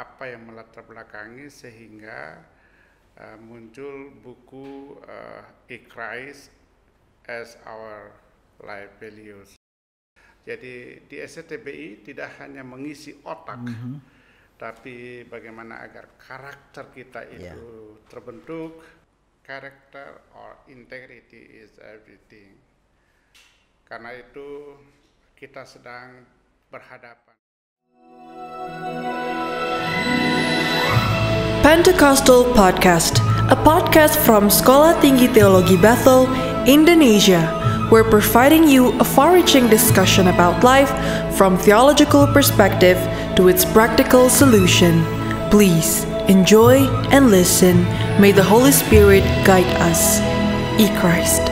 apa yang melatar belakangi sehingga muncul buku Christ as Our Life Values. Jadi di SCTBI tidak hanya mengisi otak, tapi bagaimana agar karakter kita itu terbentuk. Character or integrity is everything. Karena itu kita sedang berhadapan. Pentecostal Podcast, a podcast from Sekolah Tinggi Teologi Bethel, Indonesia. We're providing you a far-reaching discussion about life from theological perspective to its practical solution. Please enjoy and listen. May the Holy Spirit guide us. Christ.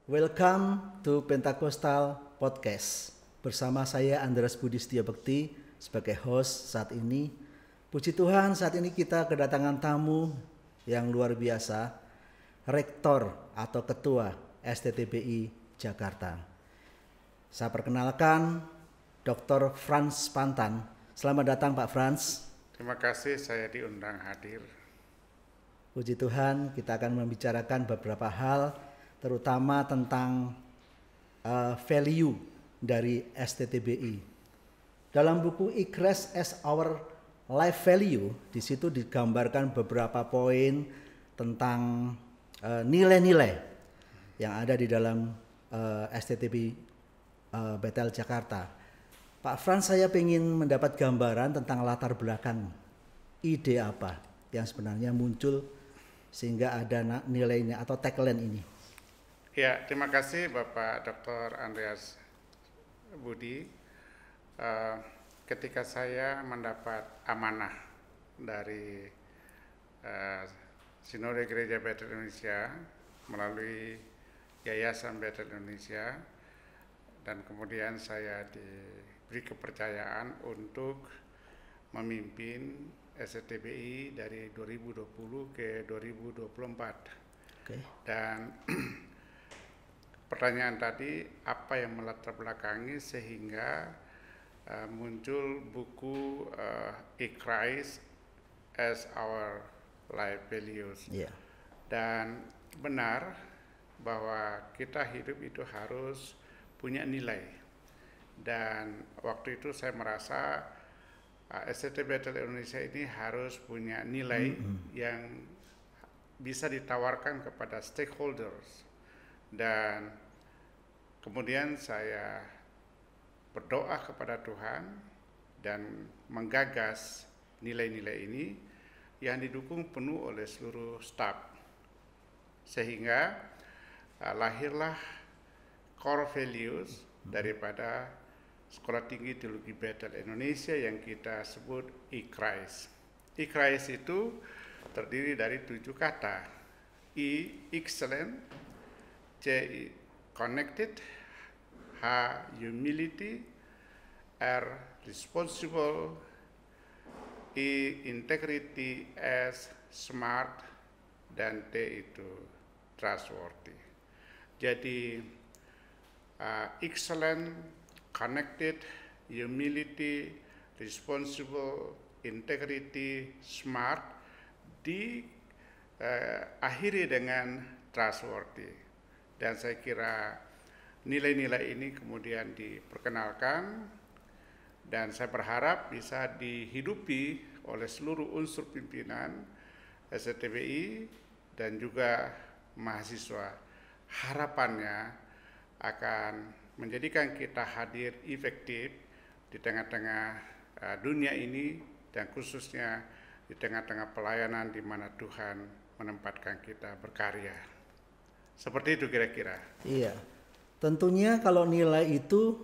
Welcome to Pentecostal Podcast. Bersama saya Andreas Budi Setiabekti sebagai host saat ini. Puji Tuhan, saat ini kita kedatangan tamu yang luar biasa, Rektor atau Ketua STTBI Jakarta. Saya perkenalkan Dr. Frans Pantan. Selamat datang Pak Frans. Terima kasih saya diundang hadir. Puji Tuhan, kita akan membicarakan beberapa hal, terutama tentang value dari STTBI. Dalam buku Christ as Our Life Value, di situ digambarkan beberapa poin tentang nilai-nilai yang ada di dalam STTBI Bethel Jakarta. Pak Frans, saya ingin mendapat gambaran tentang latar belakang ide apa yang sebenarnya muncul sehingga ada nilainya atau tagline ini. Ya, terima kasih Bapak Dr. Andreas Budi. Ketika saya mendapat amanah dari Sinode Gereja Bethel Indonesia melalui Yayasan Bethel Indonesia, dan kemudian saya diberi kepercayaan untuk memimpin STTBI dari 2020 ke 2024. Okay. Dan pertanyaan tadi, apa yang melatar belakangi sehingga muncul buku Christ as Our Life Values. Dan benar bahwa kita hidup itu harus punya nilai. Dan waktu itu saya merasa STT Bethel Indonesia ini harus punya nilai yang bisa ditawarkan kepada stakeholders. Dan kemudian saya berdoa kepada Tuhan dan menggagas nilai-nilai ini yang didukung penuh oleh seluruh staf, sehingga lahirlah core values daripada Sekolah Tinggi Teologi Bethel Indonesia yang kita sebut Christ. Christ itu terdiri dari 7 kata. Excellent, C, connected, H, humility, R, responsible, I, integrity, S, smart, dan T itu trustworthy. Jadi excellent, connected, humility, responsible, integrity, smart diakhiri dengan trustworthy. Dan saya kira nilai-nilai ini kemudian diperkenalkan dan saya berharap bisa dihidupi oleh seluruh unsur pimpinan STTBI dan juga mahasiswa. Harapannya akan menjadikan kita hadir efektif di tengah-tengah dunia ini dan khususnya di tengah-tengah pelayanan di mana Tuhan menempatkan kita berkarya. Seperti itu kira-kira. Iya, tentunya kalau nilai itu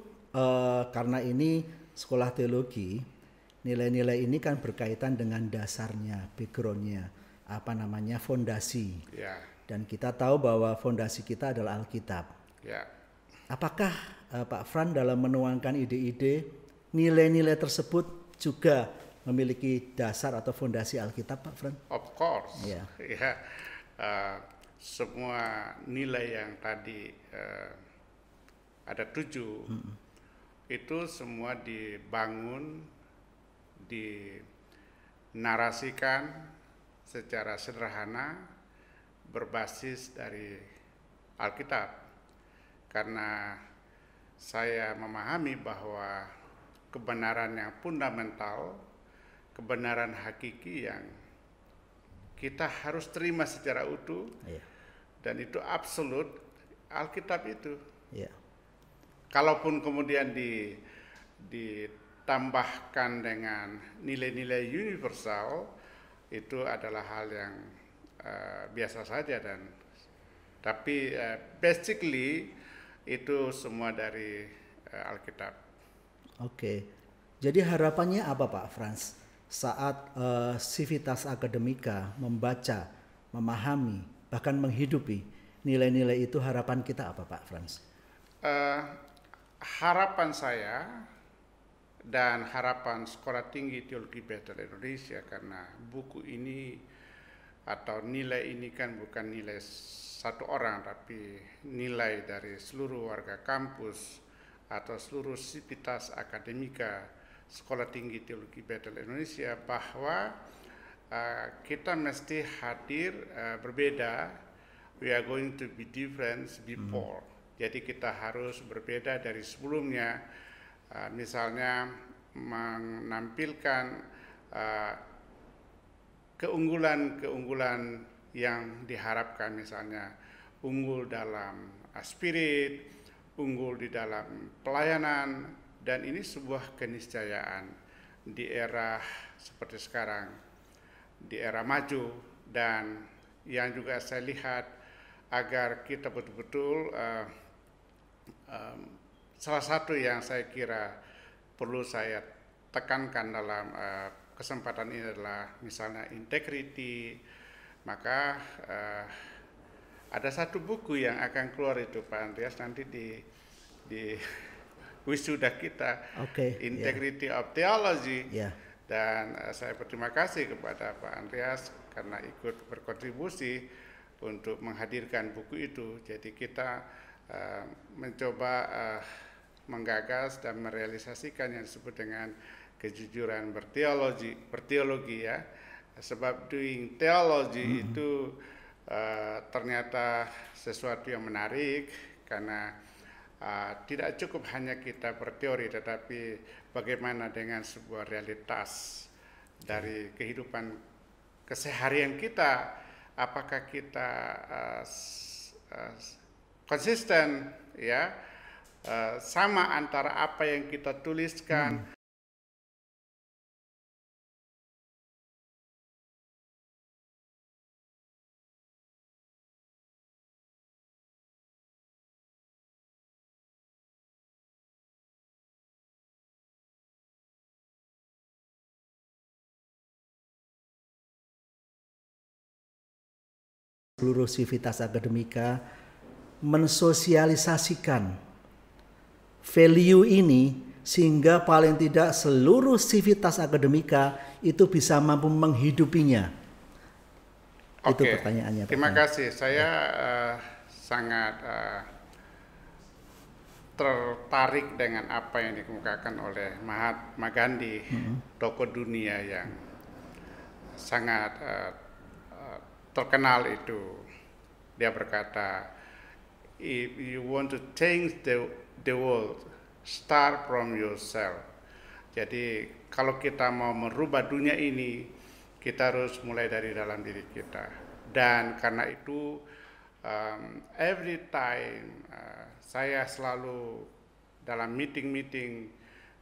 karena ini sekolah teologi, nilai-nilai ini kan berkaitan dengan dasarnya, backgroundnya, fondasi. Ya. Dan kita tahu bahwa fondasi kita adalah Alkitab. Ya. Apakah Pak Fran dalam menuangkan ide-ide, nilai-nilai tersebut juga memiliki dasar atau fondasi Alkitab, Pak Fran? Of course. Ya. Ya. Semua nilai yang tadi ada 7 itu semua dibangun, dinarasikan secara sederhana berbasis dari Alkitab. Karena saya memahami bahwa kebenaran yang fundamental, kebenaran hakiki yang kita harus terima secara utuh, dan itu absolut, Alkitab itu. Kalaupun kemudian ditambahkan dengan nilai-nilai universal, itu adalah hal yang biasa saja, tapi basically itu semua dari Alkitab. Oke, jadi harapannya apa Pak Frans saat Civitas Academica membaca, memahami, bahkan menghidupi nilai-nilai itu, harapan kita apa Pak Frans? Harapan saya dan harapan Sekolah Tinggi Teologi Bethel Indonesia, karena buku ini atau nilai ini kan bukan nilai satu orang, tapi nilai dari seluruh warga kampus atau seluruh Civitas Academica Sekolah Tinggi Teologi Bethel Indonesia, bahwa kita mesti hadir berbeda. We are going to be different before. Jadi kita harus berbeda dari sebelumnya. Misalnya menampilkan keunggulan-keunggulan yang diharapkan, misalnya unggul dalam spirit, unggul di dalam pelayanan, dan ini sebuah keniscayaan di era seperti sekarang, di era maju. Dan yang juga saya lihat, agar kita betul-betul salah satu yang saya kira perlu saya tekankan dalam kesempatan ini adalah misalnya integrity. Maka ada satu buku yang akan keluar itu Pak Andreas nanti di wisuda kita, Integrity of Theology. Dan saya berterima kasih kepada Pak Andreas karena ikut berkontribusi untuk menghadirkan buku itu. Jadi kita mencoba menggagas dan merealisasikan yang disebut dengan kejujuran berteologi ya. Sebab doing theology itu ternyata sesuatu yang menarik, karena tidak cukup hanya kita berteori, tetapi bagaimana dengan sebuah realitas dari kehidupan keseharian kita, apakah kita konsisten ya, sama antara apa yang kita tuliskan seluruh Civitas Academica mensosialisasikan value ini, sehingga paling tidak seluruh Civitas Academica itu bisa mampu menghidupinya. Itu pertanyaannya. Terima kasih. Saya sangat tertarik dengan apa yang dikemukakan oleh Mahatma Gandhi, tokoh dunia yang sangat terkenal itu. Dia berkata, if you want to change the world, start from yourself. Jadi kalau kita mau merubah dunia ini, kita harus mulai dari dalam diri kita. Dan karena itu every time saya selalu dalam meeting-meeting,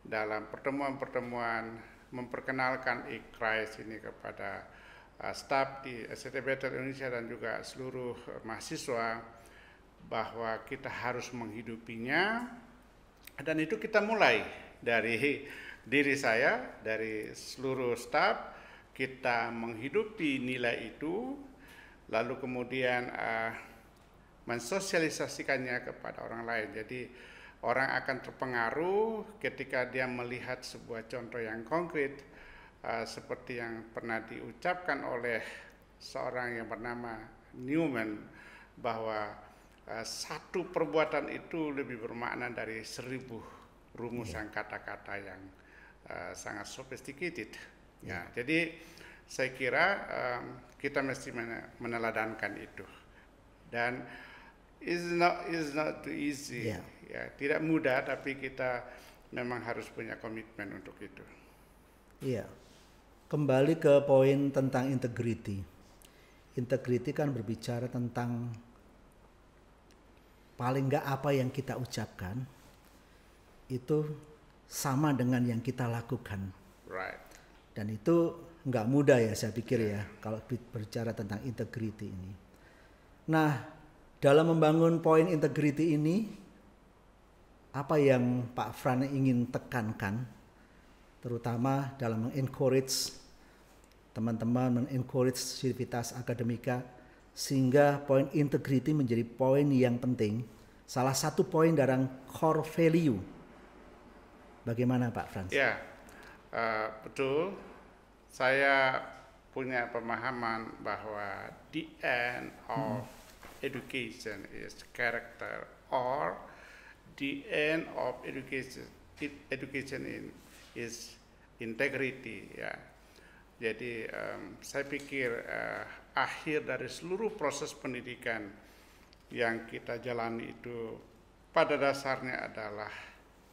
dalam pertemuan-pertemuan memperkenalkan Christ ini kepada staf di STT Bethel Indonesia dan juga seluruh mahasiswa, bahwa kita harus menghidupinya. Dan itu kita mulai dari diri saya, dari seluruh staf, kita menghidupi nilai itu, lalu kemudian mensosialisasikannya kepada orang lain. Jadi orang akan terpengaruh ketika dia melihat sebuah contoh yang konkret, seperti yang pernah diucapkan oleh seorang yang bernama Newman, bahwa satu perbuatan itu lebih bermakna dari 1000 rumusan kata-kata yang sangat sophisticated. Ya, jadi saya kira kita mesti meneladankan itu, dan is not too easy. Ya, tidak mudah, tapi kita memang harus punya komitmen untuk itu. Iya. Kembali ke poin tentang integrity. Integrity kan berbicara tentang paling nggak apa yang kita ucapkan itu sama dengan yang kita lakukan. Right. Dan itu nggak mudah ya, saya pikir ya, kalau berbicara tentang integrity ini. Nah, dalam membangun poin integrity ini, apa yang Pak Fran ingin tekankan, terutama dalam mengencourage teman-teman, mengencourage civitas akademika, sehingga poin integrity menjadi poin yang penting, salah satu poin dalam core value. Bagaimana Pak Frans? Ya, betul. Saya punya pemahaman bahwa the end of education is character, or the end of education is integrity. Ya, jadi saya pikir akhir dari seluruh proses pendidikan yang kita jalani itu pada dasarnya adalah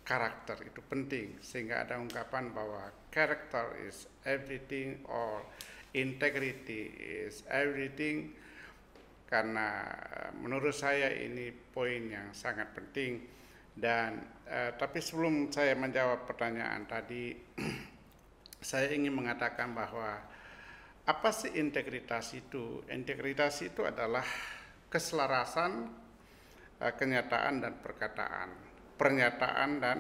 karakter. Itu penting, sehingga ada ungkapan bahwa character is everything or integrity is everything, karena menurut saya ini poin yang sangat penting. Dan tapi sebelum saya menjawab pertanyaan tadi, saya ingin mengatakan bahwa apa sih integritas itu? Integritas itu adalah keselarasan kenyataan dan perkataan, pernyataan dan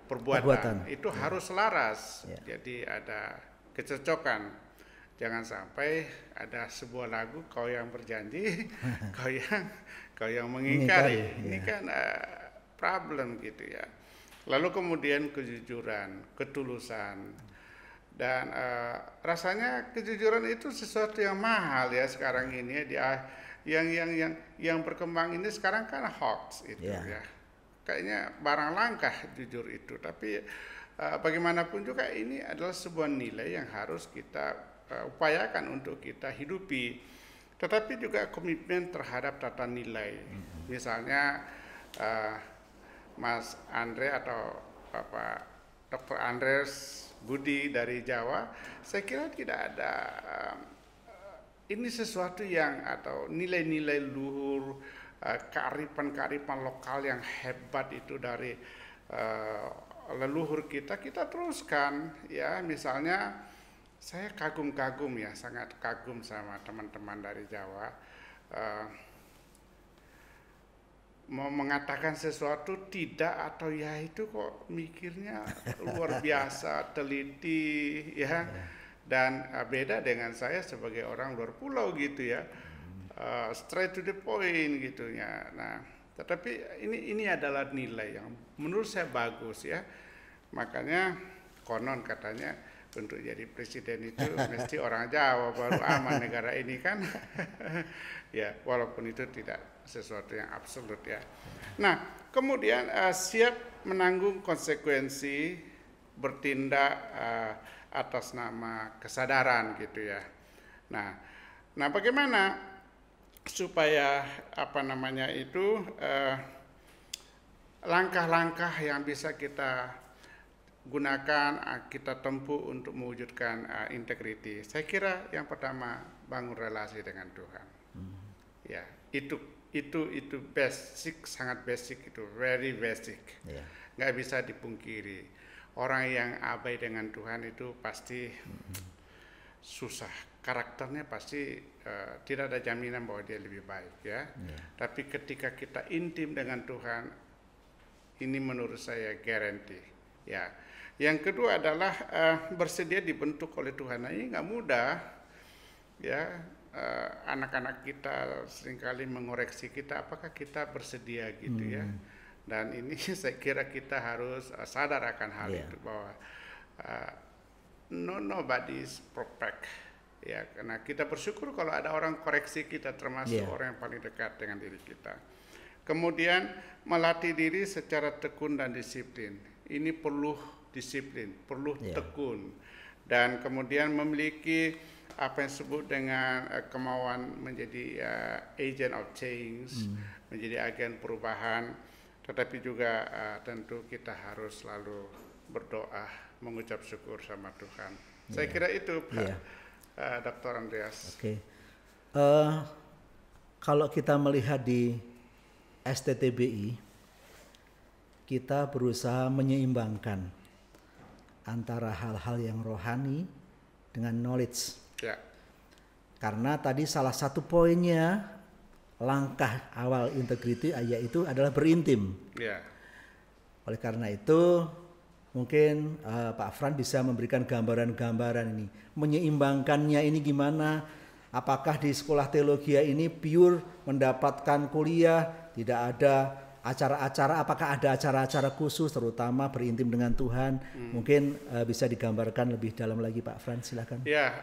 perbuatan. Itu harus selaras. Jadi ada kecocokan. Jangan sampai ada sebuah lagu kau yang berjanji, kau yang mengingkari. Ini kan problem gitu ya. Lalu kemudian kejujuran, ketulusan, dan rasanya kejujuran itu sesuatu yang mahal ya sekarang ini ya. Yang berkembang ini sekarang kan hoax itu ya. Kayaknya barang langka jujur itu, tapi bagaimanapun juga ini adalah sebuah nilai yang harus kita upayakan untuk kita hidupi, tetapi juga komitmen terhadap tata nilai. Misalnya Mas Andre atau Bapak Dr. Andres Budi dari Jawa, saya kira tidak ada ini sesuatu yang atau nilai-nilai luhur, kearifan lokal yang hebat itu dari leluhur kita teruskan ya. Misalnya saya kagum ya, sangat kagum sama teman-teman dari Jawa, mau mengatakan sesuatu tidak atau ya itu kok mikirnya luar biasa, teliti ya. Dan beda dengan saya sebagai orang luar pulau gitu ya, straight to the point gitu ya. Nah, tetapi ini adalah nilai yang menurut saya bagus ya. Makanya konon katanya untuk jadi presiden itu mesti orang Jawa baru aman negara ini kan. Ya, walaupun itu tidak sesuatu yang absolut ya. Nah, kemudian siap menanggung konsekuensi bertindak atas nama kesadaran gitu ya. Nah bagaimana supaya langkah-langkah yang bisa kita gunakan, kita tempuh untuk mewujudkan integrity. Saya kira yang pertama bangun relasi dengan Tuhan. Ya, itu basic, sangat basic, itu very basic. Nggak bisa dipungkiri. Orang yang abai dengan Tuhan itu pasti susah. Karakternya pasti tidak ada jaminan bahwa dia lebih baik ya. Tapi ketika kita intim dengan Tuhan, ini menurut saya guarantee ya. Yang kedua adalah bersedia dibentuk oleh Tuhan. Nah, ini nggak mudah ya. Anak-anak kita seringkali mengoreksi kita, apakah kita bersedia gitu ya. Dan ini saya kira kita harus sadar akan hal itu, bahwa nobody is perfect ya. Karena kita bersyukur kalau ada orang koreksi kita, termasuk orang yang paling dekat dengan diri kita. Kemudian melatih diri secara tekun dan disiplin. Ini perlu disiplin, perlu tekun. Dan kemudian memiliki apa yang disebut dengan kemauan menjadi agent of change, menjadi agen perubahan. Tetapi juga tentu kita harus selalu berdoa, mengucap syukur sama Tuhan. Saya kira itu Pak Dr. Andreas. Oke. Kalau kita melihat di STTBI, kita berusaha menyeimbangkan antara hal-hal yang rohani dengan knowledge. Ya. Karena tadi salah satu poinnya, langkah awal integrity yaitu adalah berintim. Ya. Oleh karena itu mungkin Pak Fran bisa memberikan gambaran-gambaran ini, menyeimbangkannya ini gimana? Apakah di sekolah teologi ini pure mendapatkan kuliah, tidak ada acara-acara, apakah ada acara-acara khusus terutama berintim dengan Tuhan? Mungkin bisa digambarkan lebih dalam lagi Pak Fran, silakan. Ya,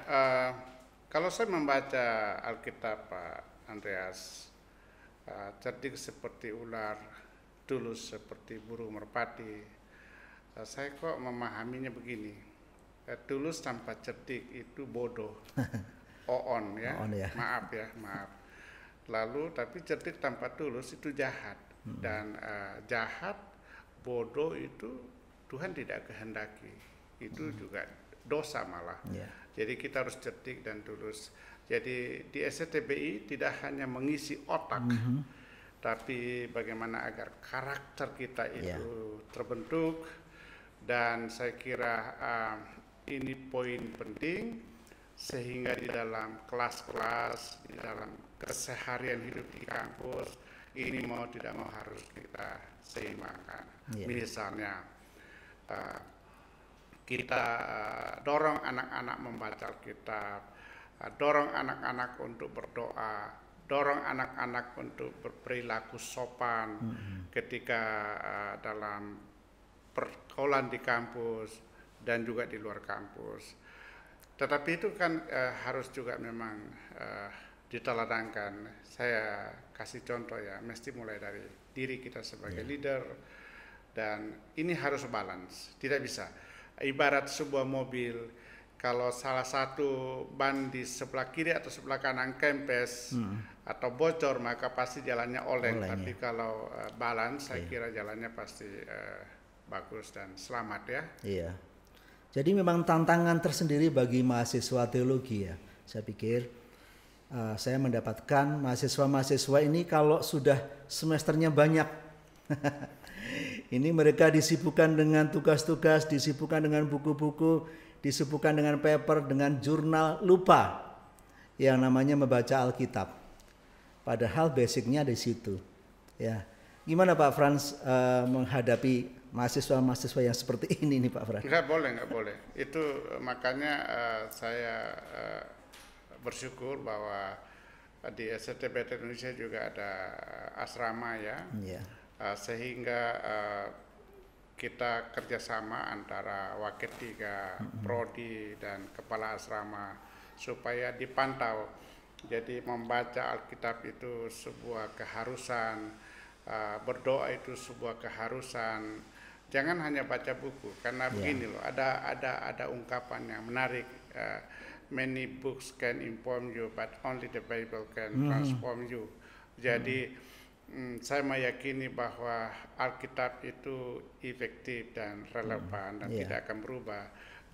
kalau saya membaca Alkitab Pak Andreas, cerdik seperti ular, tulus seperti burung merpati, saya kok memahaminya begini, tulus tanpa cerdik itu bodoh. Oon ya, maaf. Lalu tapi cerdik tanpa tulus itu jahat, dan jahat, bodoh itu Tuhan tidak kehendaki, itu juga dosa malah. Jadi kita harus cerdik dan tulus. Jadi di STTBI tidak hanya mengisi otak, tapi bagaimana agar karakter kita itu terbentuk. Dan saya kira ini poin penting, sehingga di dalam kelas-kelas, di dalam keseharian hidup di kampus, ini mau tidak mau harus kita seimbangkan. Misalnya kita dorong anak-anak membaca Alkitab, dorong anak-anak untuk berdoa, dorong anak-anak untuk berperilaku sopan ketika dalam pergaulan di kampus dan juga di luar kampus. Tetapi itu kan harus juga memang diteladankan. Saya kasih contoh ya, mesti mulai dari diri kita sebagai leader, dan ini harus balance, tidak bisa. Ibarat sebuah mobil, kalau salah satu ban di sebelah kiri atau sebelah kanan kempes atau bocor, maka pasti jalannya oleng. Tapi kalau balance, saya kira jalannya pasti bagus dan selamat ya. Iya. Jadi memang tantangan tersendiri bagi mahasiswa teologi ya. Saya pikir saya mendapatkan mahasiswa-mahasiswa ini kalau sudah semesternya banyak, ini mereka disibukkan dengan tugas-tugas, disibukkan dengan buku-buku, disibukkan dengan paper, dengan jurnal, lupa yang namanya membaca Alkitab. Padahal basicnya di situ. Ya, gimana Pak Frans menghadapi mahasiswa-mahasiswa yang seperti ini nih Pak Fran? Nggak boleh. Itu makanya saya bersyukur bahwa di STTBT Indonesia juga ada asrama ya. Sehingga kita kerjasama antara Waketiga, Prodi dan Kepala Asrama supaya dipantau. Jadi membaca Alkitab itu sebuah keharusan, berdoa itu sebuah keharusan. Jangan hanya baca buku, karena begini loh, ada ungkapan yang menarik. Many books can inform you, but only the Bible can transform you. Jadi saya meyakini bahwa Alkitab itu efektif dan relevan dan tidak akan berubah.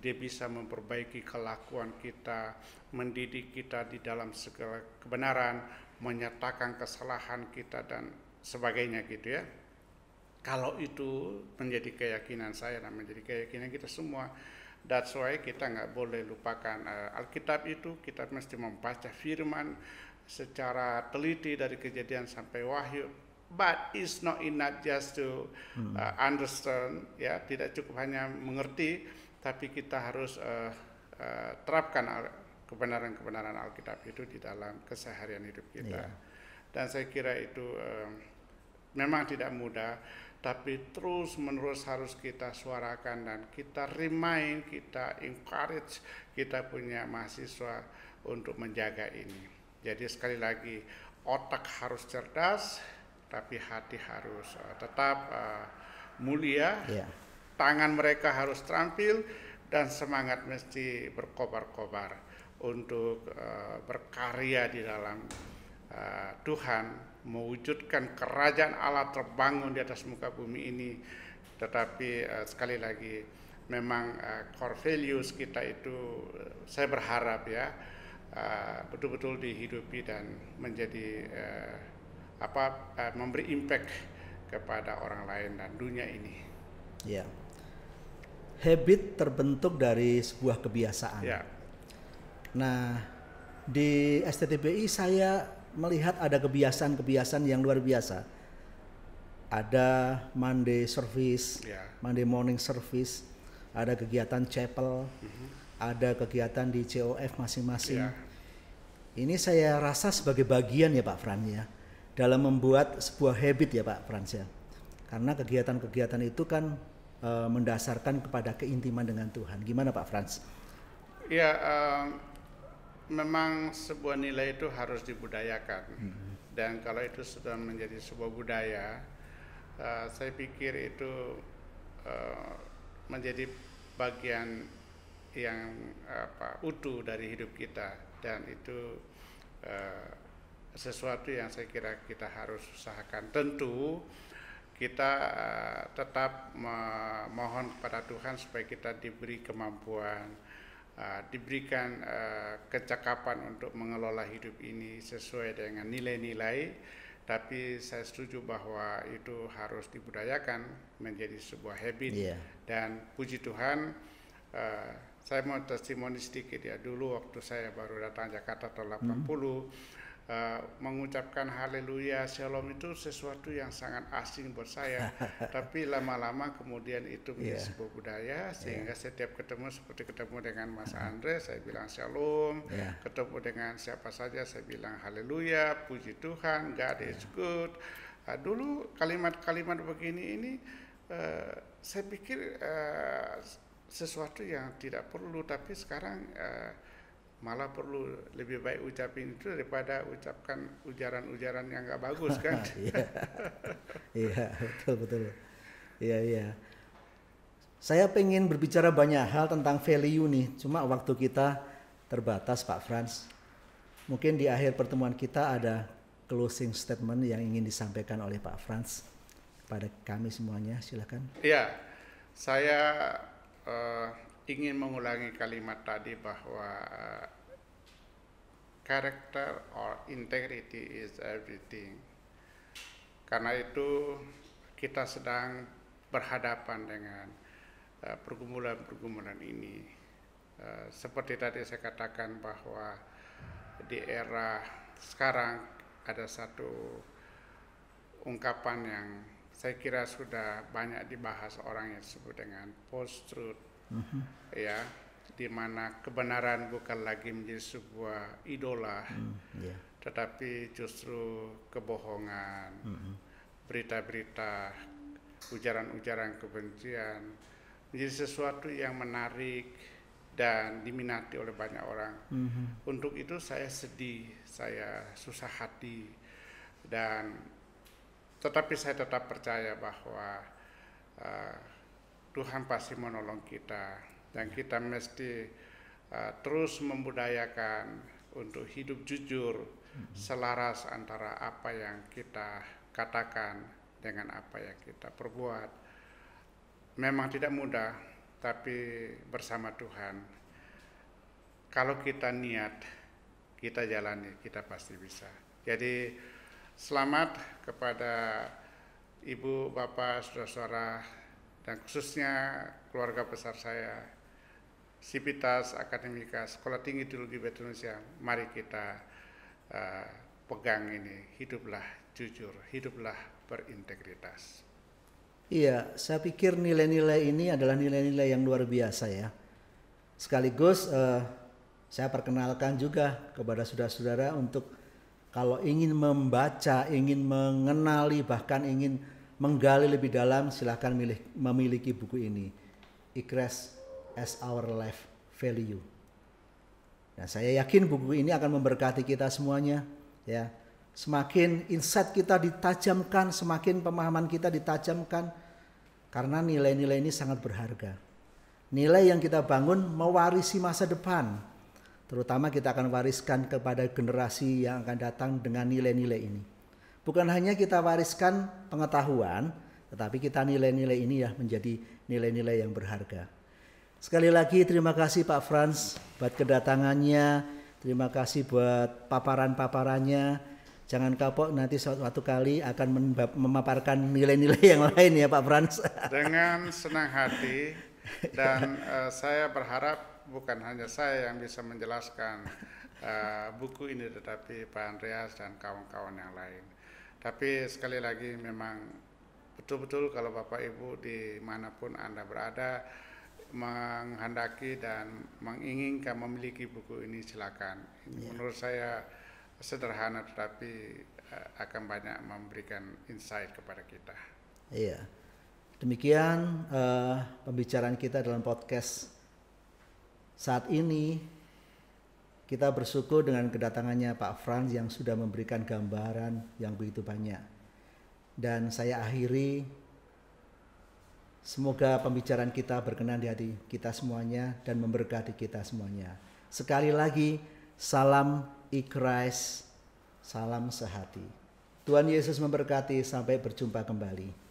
Dia bisa memperbaiki kelakuan kita, mendidik kita di dalam segala kebenaran, menyatakan kesalahan kita dan sebagainya gitu ya. Kalau itu menjadi keyakinan saya dan menjadi keyakinan kita semua, that's why kita nggak boleh lupakan Alkitab itu. Kita mesti membaca firman secara teliti dari Kejadian sampai Wahyu. But it's not enough just to understand, ya, tidak cukup hanya mengerti, tapi kita harus terapkan kebenaran-kebenaran Alkitab itu di dalam keseharian hidup kita. Dan saya kira itu memang tidak mudah, tapi terus-menerus harus kita suarakan dan kita remind, kita encourage kita punya mahasiswa untuk menjaga ini. Jadi sekali lagi, otak harus cerdas, tapi hati harus tetap mulia, Ya. tangan mereka harus terampil, dan semangat mesti berkobar-kobar untuk berkarya di dalam Tuhan, mewujudkan kerajaan Allah terbangun di atas muka bumi ini. Tetapi sekali lagi, memang core values kita itu saya berharap ya betul-betul dihidupi dan menjadi memberi impact kepada orang lain dan dunia ini. Ya. Habit terbentuk dari sebuah kebiasaan. Ya. Nah, di STTBI saya melihat ada kebiasaan-kebiasaan yang luar biasa. Ada Monday service, Ya. Monday morning service, ada kegiatan chapel, ada kegiatan di COF masing-masing. Ya. Ini saya rasa sebagai bagian ya Pak Frans ya, dalam membuat sebuah habit ya Pak Frans ya. Karena kegiatan-kegiatan itu kan mendasarkan kepada keintiman dengan Tuhan. Gimana Pak Frans? Ya, memang sebuah nilai itu harus dibudayakan. Dan kalau itu sudah menjadi sebuah budaya, saya pikir itu menjadi bagian yang utuh dari hidup kita, dan itu sesuatu yang saya kira kita harus usahakan. Tentu kita tetap memohon kepada Tuhan supaya kita diberi kemampuan, diberikan kecakapan untuk mengelola hidup ini sesuai dengan nilai-nilai. Tapi saya setuju bahwa itu harus dibudayakan menjadi sebuah habit. Dan puji Tuhan, saya mau testimoni sedikit ya. Dulu waktu saya baru datang Jakarta tahun 80, mengucapkan haleluya, shalom itu sesuatu yang sangat asing buat saya. Tapi lama-lama kemudian itu menjadi sebuah budaya, sehingga setiap ketemu, seperti ketemu dengan Mas Andre, saya bilang shalom. Ketemu dengan siapa saja saya bilang haleluya, puji Tuhan, God is good. Dulu kalimat-kalimat begini ini saya pikir sesuatu yang tidak perlu, tapi sekarang malah perlu lebih baik ucapin itu daripada ucapkan ujaran-ujaran yang nggak bagus kan. Iya, betul. Iya. Saya pengen berbicara banyak hal tentang value nih, cuma waktu kita terbatas Pak Frans. Mungkin di akhir pertemuan kita ada closing statement yang ingin disampaikan oleh Pak Frans pada kami semuanya, silakan. Iya, saya ingin mengulangi kalimat tadi bahwa character or integrity is everything. Karena itu kita sedang berhadapan dengan pergumulan-pergumulan ini. Seperti tadi saya katakan bahwa di era sekarang ada satu ungkapan yang saya kira sudah banyak dibahas orang yang disebut dengan post-truth. Ya, di mana kebenaran bukan lagi menjadi sebuah idola, tetapi justru kebohongan, berita-berita, ujaran-ujaran kebencian menjadi sesuatu yang menarik dan diminati oleh banyak orang. Untuk itu saya sedih, saya susah hati, tetapi saya tetap percaya bahwa Tuhan pasti menolong kita, dan kita mesti terus membudayakan untuk hidup jujur, selaras antara apa yang kita katakan dengan apa yang kita perbuat. Memang tidak mudah, tapi bersama Tuhan, kalau kita niat, kita jalani, kita pasti bisa. Jadi selamat kepada Ibu, Bapak, Saudara-saudara, dan khususnya keluarga besar saya, Sivitas Akademika Sekolah Tinggi Teologi Bethel Indonesia. Mari kita pegang ini, hiduplah jujur, hiduplah berintegritas. Iya, saya pikir nilai-nilai ini adalah nilai-nilai yang luar biasa ya. Sekaligus saya perkenalkan juga kepada saudara-saudara untuk kalau ingin membaca, ingin mengenali, bahkan ingin menggali lebih dalam, silahkan memiliki buku ini, ICRES as Our Life Value. Nah, saya yakin buku ini akan memberkati kita semuanya, ya. semakin insight kita ditajamkan, semakin pemahaman kita ditajamkan, karena nilai-nilai ini sangat berharga. Nilai yang kita bangun mewarisi masa depan, terutama kita akan wariskan kepada generasi yang akan datang dengan nilai-nilai ini. Bukan hanya kita wariskan pengetahuan, tetapi kita nilai-nilai ini ya menjadi nilai-nilai yang berharga. Sekali lagi terima kasih Pak Frans buat kedatangannya, terima kasih buat paparan-paparannya. Jangan kapok, nanti suatu kali akan memaparkan nilai-nilai yang lain ya Pak Frans. Dengan senang hati, dan saya berharap bukan hanya saya yang bisa menjelaskan buku ini, tetapi Pak Andreas dan kawan-kawan yang lain. Tapi sekali lagi memang betul-betul kalau Bapak Ibu dimanapun Anda berada menghendaki dan menginginkan memiliki buku ini, silakan. Menurut saya sederhana tetapi akan banyak memberikan insight kepada kita. Iya. Demikian pembicaraan kita dalam podcast saat ini. Kita bersyukur dengan kedatangannya Pak Frans yang sudah memberikan gambaran yang begitu banyak. Dan saya akhiri, semoga pembicaraan kita berkenan di hati kita semuanya dan memberkati kita semuanya. Sekali lagi, salam ikhlas, salam sehati. Tuhan Yesus memberkati, sampai berjumpa kembali.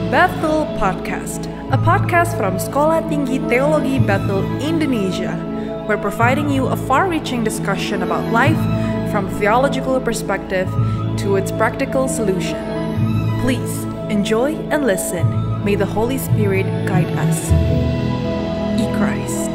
Bethel Podcast, a podcast from Sekolah Tinggi Teologi Bethel, Indonesia. We're providing you a far-reaching discussion about life from theological perspective to its practical solution. Please enjoy and listen. May the Holy Spirit guide us. E Christ.